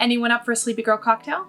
Anyone up for a Sleepy Girl cocktail?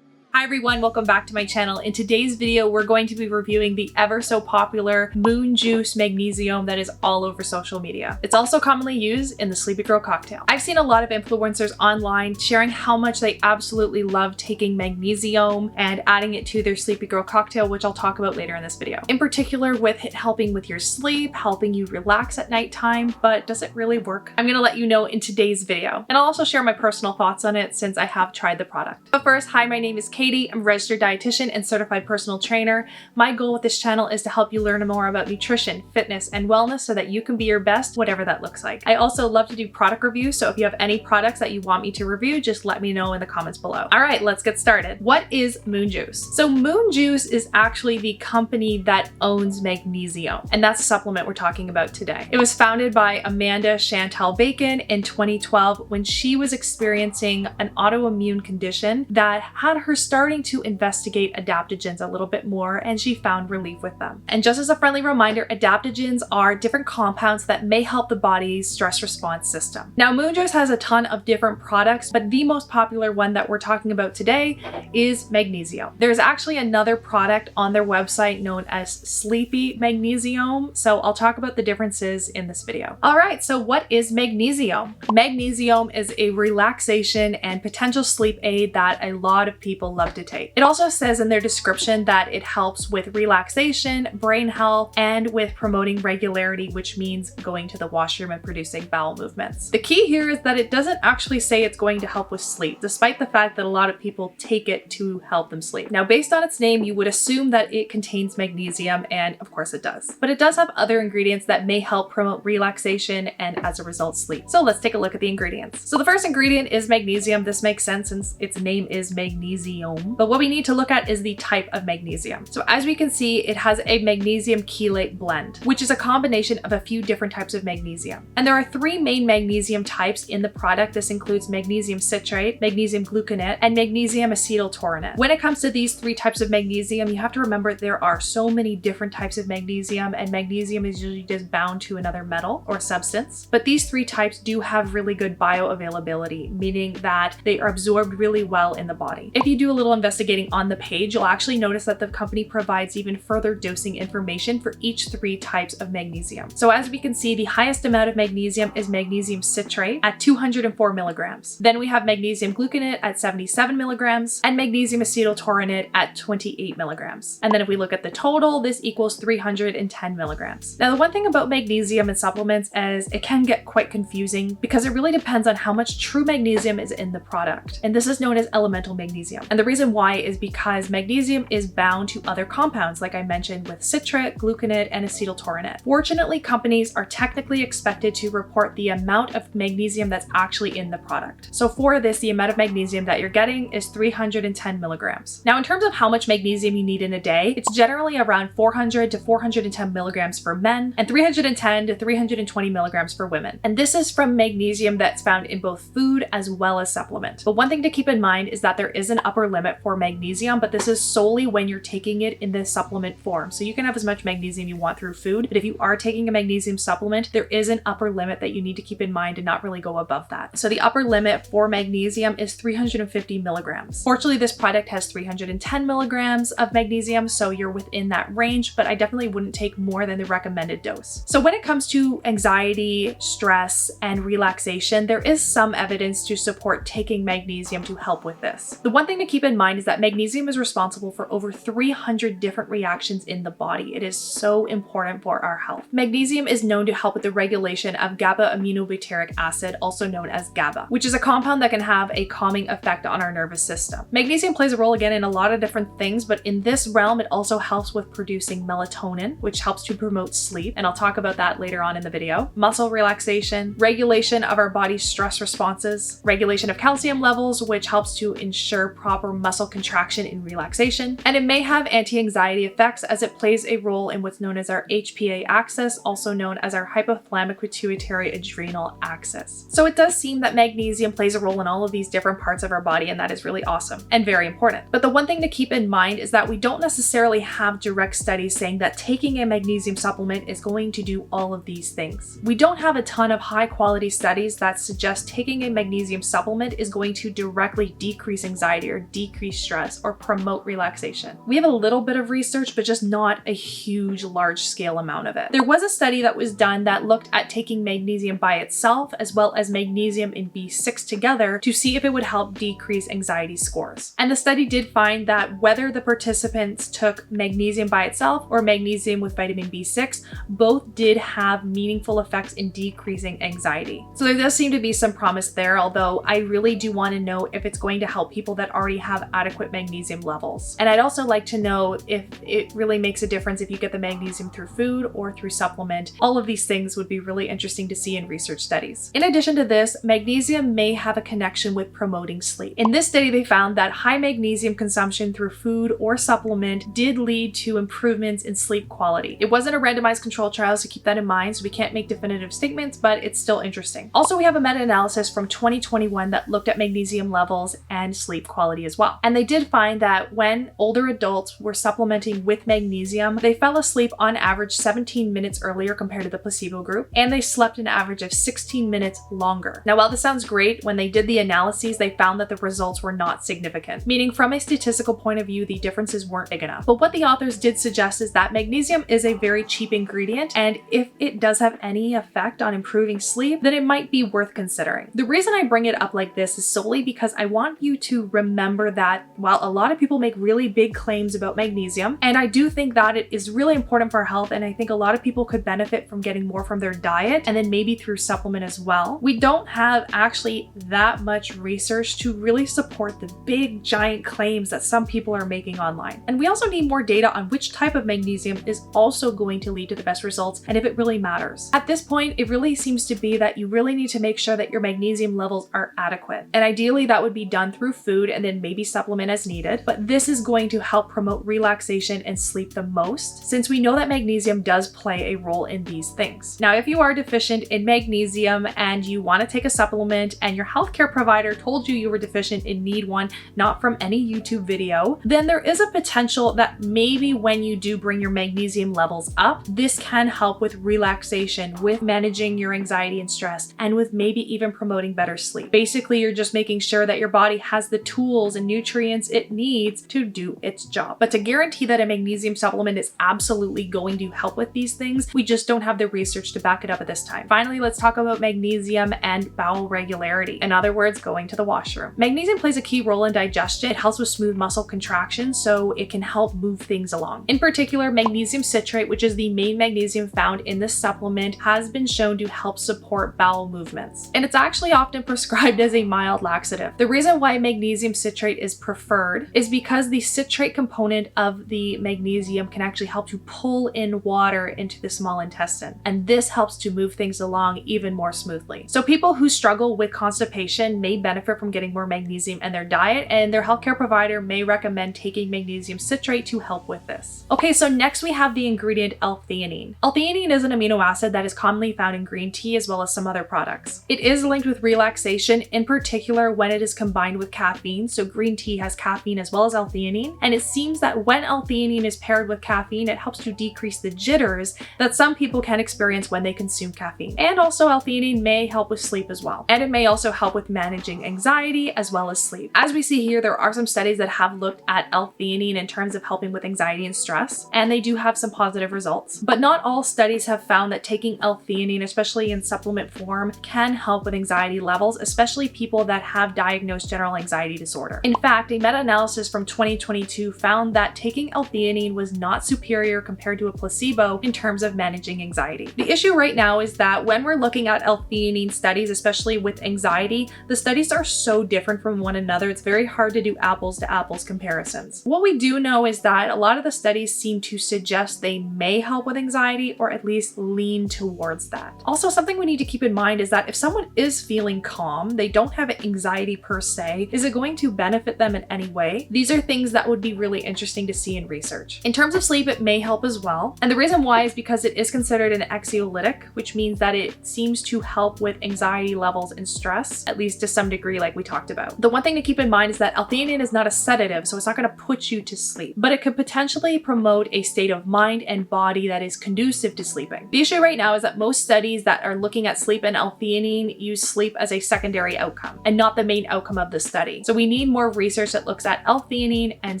Hi everyone, welcome back to my channel. In today's video, we're going to be reviewing the ever so popular Moon Juice Magnesium that is all over social media. It's also commonly used in the Sleepy Girl cocktail. I've seen a lot of influencers online sharing how much they absolutely love taking Magnesium and adding it to their Sleepy Girl cocktail, which I'll talk about later in this video. In particular with it helping with your sleep, helping you relax at nighttime, but does it really work? I'm gonna let you know in today's video. And I'll also share my personal thoughts on it since I have tried the product. But first, hi, my name is Katey. I'm a registered dietitian and certified personal trainer. My goal with this channel is to help you learn more about nutrition, fitness, and wellness so that you can be your best, whatever that looks like. I also love to do product reviews, so if you have any products that you want me to review, just let me know in the comments below. All right, let's get started. What is Moon Juice? So Moon Juice is actually the company that owns Magnesium, and that's a supplement we're talking about today. It was founded by Amanda Chantal Bacon in 2012 when she was experiencing an autoimmune condition that had her starting to investigate adaptogens a little bit more, and she found relief with them. And just as a friendly reminder, adaptogens are different compounds that may help the body's stress response system. Now, Moon Juice has a ton of different products, but the most popular one that we're talking about today is Magnesium. There's actually another product on their website known as Sleepy Magnesium, so I'll talk about the differences in this video. All right, so what is Magnesium? Magnesium is a relaxation and potential sleep aid that a lot of people love to take. It also says in their description that it helps with relaxation, brain health, and with promoting regularity, which means going to the washroom and producing bowel movements. The key here is that it doesn't actually say it's going to help with sleep, despite the fact that a lot of people take it to help them sleep. Now, based on its name, you would assume that it contains magnesium, and of course it does. But it does have other ingredients that may help promote relaxation and as a result sleep. So let's take a look at the ingredients. So the first ingredient is magnesium. This makes sense since its name is Magnesium. But what we need to look at is the type of magnesium. So as we can see, it has a magnesium chelate blend, which is a combination of a few different types of magnesium. And there are three main magnesium types in the product. This includes magnesium citrate, magnesium gluconate, and magnesium acetyltaurinate. When it comes to these three types of magnesium, you have to remember there are so many different types of magnesium, and magnesium is usually just bound to another metal or substance. But these three types do have really good bioavailability, meaning that they are absorbed really well in the body. If you do a little investigating on the page, you'll actually notice that the company provides even further dosing information for each three types of magnesium. So as we can see, the highest amount of magnesium is magnesium citrate at 204 milligrams. Then we have magnesium gluconate at 77 milligrams and magnesium acetyltaurinate at 28 milligrams. And then if we look at the total, this equals 310 milligrams. Now, the one thing about magnesium and supplements is it can get quite confusing because it really depends on how much true magnesium is in the product. And this is known as elemental magnesium. And the reason why is because magnesium is bound to other compounds, like I mentioned, with citrate, gluconate, and acetyltaurinate. Fortunately, companies are technically expected to report the amount of magnesium that's actually in the product. So for this, the amount of magnesium that you're getting is 310 milligrams. Now, in terms of how much magnesium you need in a day, it's generally around 400 to 410 milligrams for men and 310 to 320 milligrams for women. And this is from magnesium that's found in both food as well as supplement. But one thing to keep in mind is that there is an upper limit for magnesium, but this is solely when you're taking it in the supplement form. So you can have as much magnesium you want through food, but if you are taking a magnesium supplement, there is an upper limit that you need to keep in mind and not really go above that. So the upper limit for magnesium is 350 milligrams. Fortunately, this product has 310 milligrams of magnesium, so you're within that range, but I definitely wouldn't take more than the recommended dose. So when it comes to anxiety, stress, and relaxation, there is some evidence to support taking magnesium to help with this. The one thing to keep in mind is that magnesium is responsible for over 300 different reactions in the body. It is so important for our health. Magnesium is known to help with the regulation of GABA-aminobutyric acid, also known as GABA, which is a compound that can have a calming effect on our nervous system. Magnesium plays a role again in a lot of different things, but in this realm, it also helps with producing melatonin, which helps to promote sleep, and I'll talk about that later on in the video. Muscle relaxation, regulation of our body's stress responses, regulation of calcium levels, which helps to ensure proper muscle contraction and relaxation, and it may have anti-anxiety effects as it plays a role in what's known as our HPA axis, also known as our hypothalamic pituitary adrenal axis. So it does seem that magnesium plays a role in all of these different parts of our body, and that is really awesome and very important. But the one thing to keep in mind is that we don't necessarily have direct studies saying that taking a magnesium supplement is going to do all of these things. We don't have a ton of high quality studies that suggest taking a magnesium supplement is going to directly decrease anxiety or decrease stress or promote relaxation. We have a little bit of research, but just not a huge, large scale amount of it. There was a study that was done that looked at taking magnesium by itself as well as magnesium and B6 together to see if it would help decrease anxiety scores. And the study did find that whether the participants took magnesium by itself or magnesium with vitamin B6, both did have meaningful effects in decreasing anxiety. So there does seem to be some promise there, although I really do want to know if it's going to help people that already have adequate magnesium levels. And I'd also like to know if it really makes a difference if you get the magnesium through food or through supplement. All of these things would be really interesting to see in research studies. In addition to this, magnesium may have a connection with promoting sleep. In this study, they found that high magnesium consumption through food or supplement did lead to improvements in sleep quality. It wasn't a randomized control trial, so keep that in mind, so we can't make definitive statements, but it's still interesting. Also, we have a meta-analysis from 2021 that looked at magnesium levels and sleep quality as well. And they did find that when older adults were supplementing with magnesium, they fell asleep on average 17 minutes earlier compared to the placebo group, and they slept an average of 16 minutes longer. Now, while this sounds great, when they did the analyses, they found that the results were not significant, meaning from a statistical point of view, the differences weren't big enough. But what the authors did suggest is that magnesium is a very cheap ingredient, and if it does have any effect on improving sleep, then it might be worth considering. The reason I bring it up like this is solely because I want you to remember that while a lot of people make really big claims about magnesium, and I do think that it is really important for our health, and I think a lot of people could benefit from getting more from their diet and then maybe through supplement as well, we don't have actually that much research to really support the big giant claims that some people are making online. And we also need more data on which type of magnesium is also going to lead to the best results and if it really matters. At this point, it really seems to be that you really need to make sure that your magnesium levels are adequate. And ideally that would be done through food and then maybe supplement as needed. But this is going to help promote relaxation and sleep the most, since we know that magnesium does play a role in these things. Now, if you are deficient in magnesium and you want to take a supplement and your healthcare provider told you were deficient and need one, not from any YouTube video, then there is a potential that maybe when you do bring your magnesium levels up, this can help with relaxation, with managing your anxiety and stress, and with maybe even promoting better sleep. Basically, you're just making sure that your body has the tools and nutrients it needs to do its job. But to guarantee that a magnesium supplement is absolutely going to help with these things, we just don't have the research to back it up at this time. Finally, let's talk about magnesium and bowel regularity. In other words, going to the washroom. Magnesium plays a key role in digestion. It helps with smooth muscle contraction, so it can help move things along. In particular, magnesium citrate, which is the main magnesium found in this supplement, has been shown to help support bowel movements. And it's actually often prescribed as a mild laxative. The reason why magnesium citrate is preferred is because the citrate component of the magnesium can actually help to pull in water into the small intestine. And this helps to move things along even more smoothly. So people who struggle with constipation may benefit from getting more magnesium in their diet, and their healthcare provider may recommend taking magnesium citrate to help with this. Okay, so next we have the ingredient L-Theanine. L-Theanine is an amino acid that is commonly found in green tea as well as some other products. It is linked with relaxation, in particular when it is combined with caffeine. So green tea has caffeine as well as L-Theanine, and it seems that when L-Theanine is paired with caffeine, it helps to decrease the jitters that some people can experience when they consume caffeine. And also L-Theanine may help with sleep as well. And it may also help with managing anxiety as well as sleep. As we see here, there are some studies that have looked at L-Theanine in terms of helping with anxiety and stress, and they do have some positive results. But not all studies have found that taking L-Theanine, especially in supplement form, can help with anxiety levels, especially people that have diagnosed general anxiety disorder. In fact, a meta-analysis from 2022 found that taking L-Theanine was not superior compared to a placebo in terms of managing anxiety. The issue right now is that when we're looking at L-Theanine studies, especially with anxiety, the studies are so different from one another, it's very hard to do apples to apples comparisons. What we do know is that a lot of the studies seem to suggest they may help with anxiety, or at least lean towards that. Also, something we need to keep in mind is that if someone is feeling calm, they don't have anxiety per se, is it going to benefit benefit them in any way, these are things that would be really interesting to see in research. In terms of sleep, it may help as well. And the reason why is because it is considered an anxiolytic, which means that it seems to help with anxiety levels and stress, at least to some degree, like we talked about. The one thing to keep in mind is that L-Theanine is not a sedative, so it's not going to put you to sleep, but it could potentially promote a state of mind and body that is conducive to sleeping. The issue right now is that most studies that are looking at sleep and L-Theanine use sleep as a secondary outcome and not the main outcome of the study. So we need more research that looks at L-Theanine and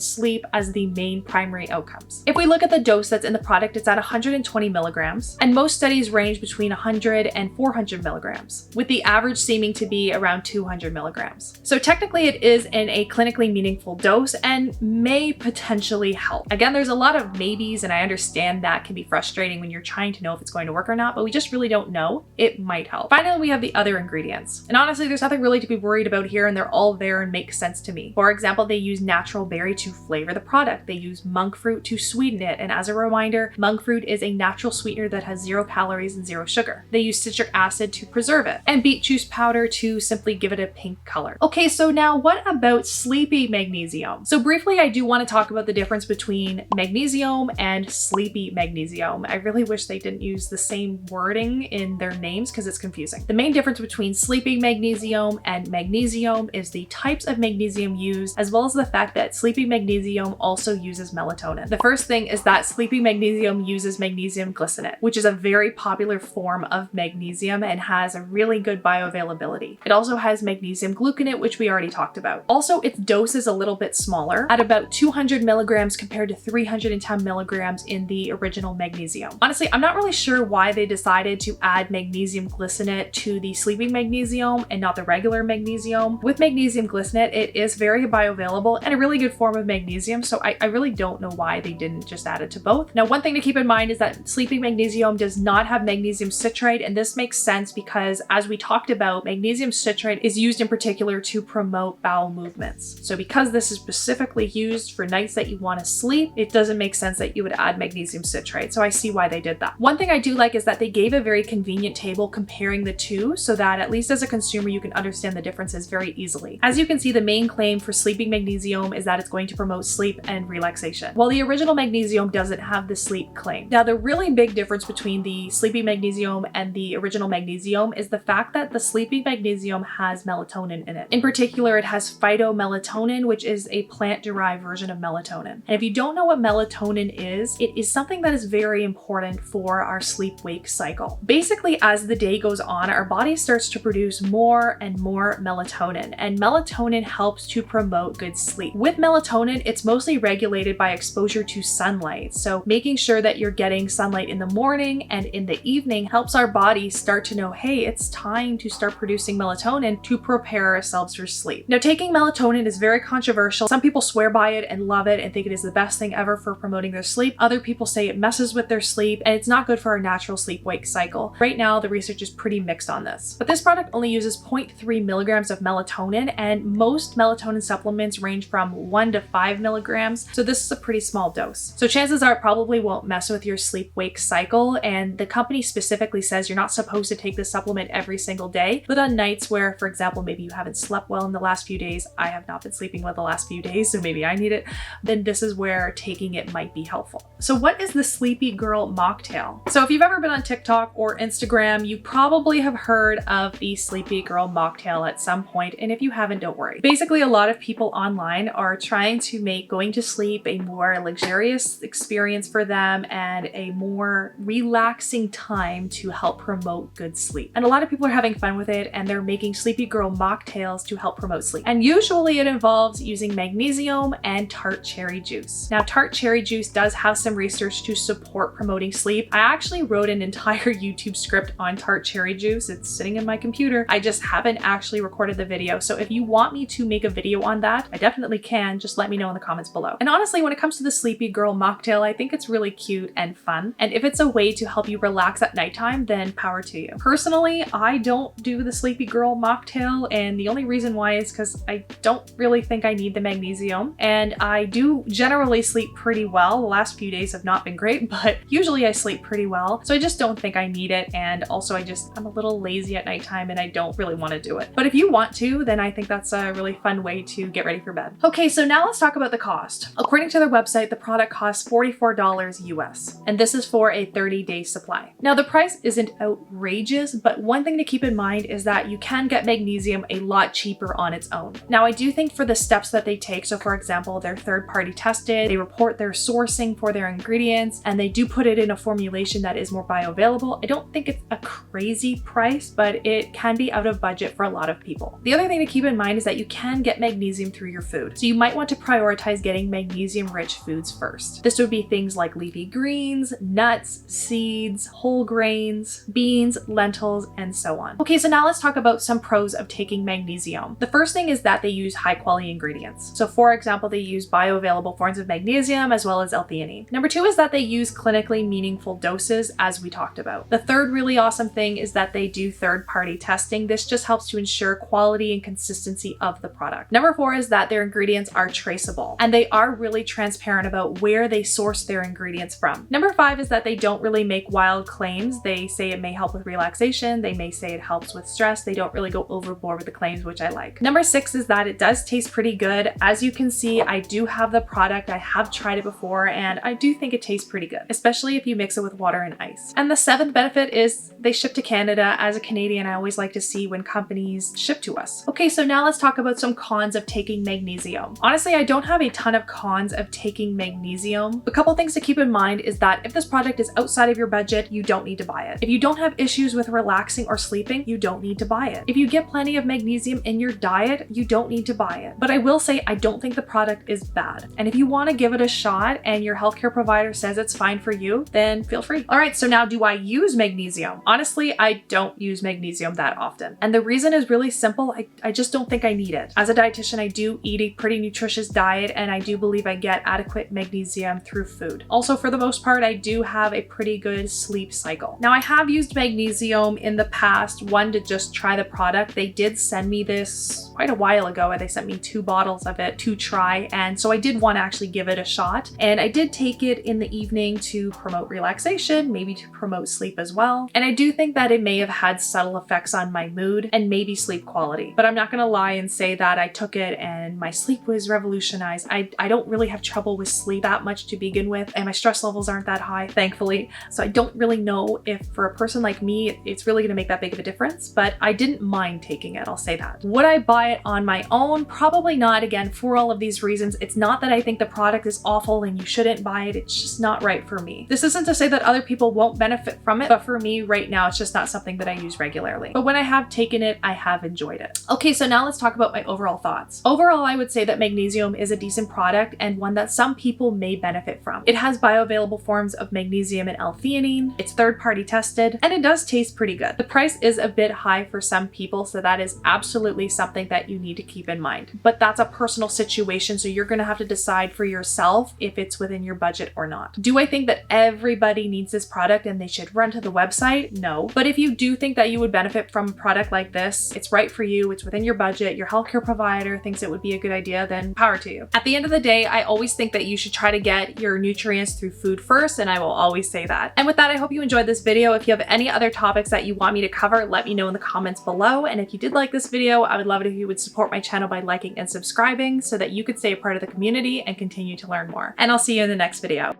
sleep as the main primary outcomes. If we look at the dose that's in the product, it's at 120 milligrams, and most studies range between 100 and 400 milligrams, with the average seeming to be around 200 milligrams. So technically it is in a clinically meaningful dose and may potentially help. Again, there's a lot of maybes, and I understand that can be frustrating when you're trying to know if it's going to work or not, but we just really don't know. It might help. Finally, we have the other ingredients. And honestly, there's nothing really to be worried about here, and they're all there and make sense to me. For example, they use natural berry to flavor the product. They use monk fruit to sweeten it. And as a reminder, monk fruit is a natural sweetener that has 0 calories and 0 sugar. They use citric acid to preserve it, and beet juice powder to simply give it a pink color. Okay, so now what about sleepy Magnesium? So briefly, I do want to talk about the difference between Magnesium and sleepy Magnesium. I really wish they didn't use the same wording in their names because it's confusing. The main difference between sleeping Magnesium and Magnesium is the types of magnesium used, as well as the fact that sleeping Magnesium also uses melatonin. The first thing is that sleeping Magnesium uses magnesium glycinate, which is a very popular form of magnesium and has a really good bioavailability. It also has magnesium gluconate, which we already talked about. Also, its dose is a little bit smaller, at about 200 milligrams compared to 310 milligrams in the original Magnesium. Honestly, I'm not really sure why they decided to add magnesium glycinate to the sleeping Magnesium and not the regular Magnesium. With magnesium glycinate, it is very bioavailable and a really good form of magnesium, so I really don't know why they didn't just add it to both. Now, one thing to keep in mind is that sleeping Magnesium does not have magnesium citrate, and this makes sense because, as we talked about, magnesium citrate is used in particular to promote bowel movements. So because this is specifically used for nights that you want to sleep, it doesn't make sense that you would add magnesium citrate. So I see why they did that. One thing I do like is that they gave a very convenient table comparing the two so that at least as a consumer, you can understand the differences very easily. As you can see, the main claim for sleeping Magnesium is that it's going to promote sleep and relaxation, while the original Magnesium doesn't have the sleep claim. Now, the really big difference between the sleeping Magnesium and the original Magnesium is the fact that the sleeping Magnesium has melatonin in it. In particular, it has phytomelatonin, which is a plant-derived version of melatonin. And if you don't know what melatonin is, it is something that is very important for our sleep-wake cycle. Basically, as the day goes on, our body starts to produce more and more melatonin, and melatonin helps to promote good sleep. With melatonin, it's mostly regulated by exposure to sunlight. So making sure that you're getting sunlight in the morning and in the evening helps our body start to know, hey, it's time to start producing melatonin to prepare ourselves for sleep. Now, taking melatonin is very controversial. Some people swear by it and love it and think it is the best thing ever for promoting their sleep. Other people say it messes with their sleep and it's not good for our natural sleep-wake cycle. Right now, the research is pretty mixed on this. But this product only uses 0.3 milligrams of melatonin, and most melatonin supplements range from 1 to 5 milligrams. So this is a pretty small dose. So chances are it probably won't mess with your sleep-wake cycle, and the company specifically says you're not supposed to take this supplement every single day, but on nights where, for example, maybe you haven't slept well in the last few days, I have not been sleeping well the last few days, so maybe I need it, then this is where taking it might be helpful. So what is the Sleepy Girl Mocktail? So if you've ever been on TikTok or Instagram, you probably have heard of the Sleepy Girl Mocktail at some point, and if you haven't, don't worry. Basically, a lot of people online are trying to make going to sleep a more luxurious experience for them and a more relaxing time to help promote good sleep. And a lot of people are having fun with it, and they're making Sleepy Girl mocktails to help promote sleep. And usually it involves using Magnesium and tart cherry juice. Now, tart cherry juice does have some research to support promoting sleep. I actually wrote an entire YouTube script on tart cherry juice. It's sitting in my computer. I just haven't actually recorded the video. So if you want me to make a video on that, I definitely can. Just let me know in the comments below. And honestly, when it comes to the Sleepy Girl mocktail, I think it's really cute and fun. And if it's a way to help you relax at nighttime, then power to you. Personally, I don't do the Sleepy Girl mocktail, and the only reason why is because I don't really think I need the Magnesium, and I do generally sleep pretty well. The last few days have not been great, but usually I sleep pretty well, so I just don't think I need it. And also I'm a little lazy at nighttime and I don't really want to do it. But if you want to, then I think that's a really fun way way to get ready for bed. Okay, so now let's talk about the cost. According to their website, the product costs $44 US, and this is for a 30-day supply. Now the price isn't outrageous, but one thing to keep in mind is that you can get magnesium a lot cheaper on its own. Now I do think for the steps that they take, so for example, they're third-party tested, they report their sourcing for their ingredients, and they do put it in a formulation that is more bioavailable. I don't think it's a crazy price, but it can be out of budget for a lot of people. The other thing to keep in mind is that you can get magnesium through your food. So you might want to prioritize getting magnesium-rich foods first. This would be things like leafy greens, nuts, seeds, whole grains, beans, lentils, and so on. Okay, so now let's talk about some pros of taking Magnesi-Om. The first thing is that they use high-quality ingredients. So for example, they use bioavailable forms of magnesium as well as L-Theanine. Number two is that they use clinically meaningful doses, as we talked about. The third really awesome thing is that they do third-party testing. This just helps to ensure quality and consistency of the product. Number four is that their ingredients are traceable, and they are really transparent about where they source their ingredients from. Number five is that they don't really make wild claims. They say it may help with relaxation. They may say it helps with stress. They don't really go overboard with the claims, which I like. Number six is that it does taste pretty good. As you can see, I do have the product. I have tried it before, and I do think it tastes pretty good, especially if you mix it with water and ice. And the seventh benefit is they ship to Canada. As a Canadian, I always like to see when companies ship to us. Okay, so now let's talk about some cons of taking Magnesi-Om. Honestly, I don't have a ton of cons of taking Magnesi-Om. A couple things to keep in mind is that if this product is outside of your budget, you don't need to buy it. If you don't have issues with relaxing or sleeping, you don't need to buy it. If you get plenty of magnesium in your diet, you don't need to buy it. But I will say I don't think the product is bad. And if you want to give it a shot and your healthcare provider says it's fine for you, then feel free. All right, so now do I use Magnesi-Om? Honestly, I don't use Magnesi-Om that often. And the reason is really simple. I just don't think I need it. As a dietitian, I do eat a pretty nutritious diet, and I do believe I get adequate magnesium through food. Also, for the most part, I do have a pretty good sleep cycle. Now, I have used Magnesi-Om in the past, one to just try the product. They did send me this quite a while ago, and they sent me 2 bottles of it to try, and so I did want to actually give it a shot. And I did take it in the evening to promote relaxation, maybe to promote sleep as well. And I do think that it may have had subtle effects on my mood and maybe sleep quality. But I'm not gonna lie and say that I took it and my sleep was revolutionized. I don't really have trouble with sleep that much to begin with, and my stress levels aren't that high, thankfully. So I don't really know if for a person like me, it's really gonna make that big of a difference, but I didn't mind taking it, I'll say that. Would I buy it on my own? Probably not. Again, for all of these reasons. It's not that I think the product is awful and you shouldn't buy it. It's just not right for me. This isn't to say that other people won't benefit from it, but for me right now, it's just not something that I use regularly. But when I have taken it, I have enjoyed it. Okay, so now let's talk about my overall thoughts. Overall, I would say that Magnesi-Om is a decent product and one that some people may benefit from. It has bioavailable forms of magnesium and L-Theanine. It's third-party tested, and it does taste pretty good. The price is a bit high for some people, so that is absolutely something that you need to keep in mind. But that's a personal situation, so you're gonna have to decide for yourself if it's within your budget or not. Do I think that everybody needs this product and they should run to the website? No. But if you do think that you would benefit from a product like this, it's right for you, it's within your budget, your healthcare provider thinks it would be a good idea, then power to you. At the end of the day, I always think that you should try to get your nutrients through food first, and I will always say that. And with that, I hope you enjoyed this video. If you have any other topics that you want me to cover, let me know in the comments below. And if you did like this video, I would love it if you would support my channel by liking and subscribing so that you could stay a part of the community and continue to learn more. And I'll see you in the next video.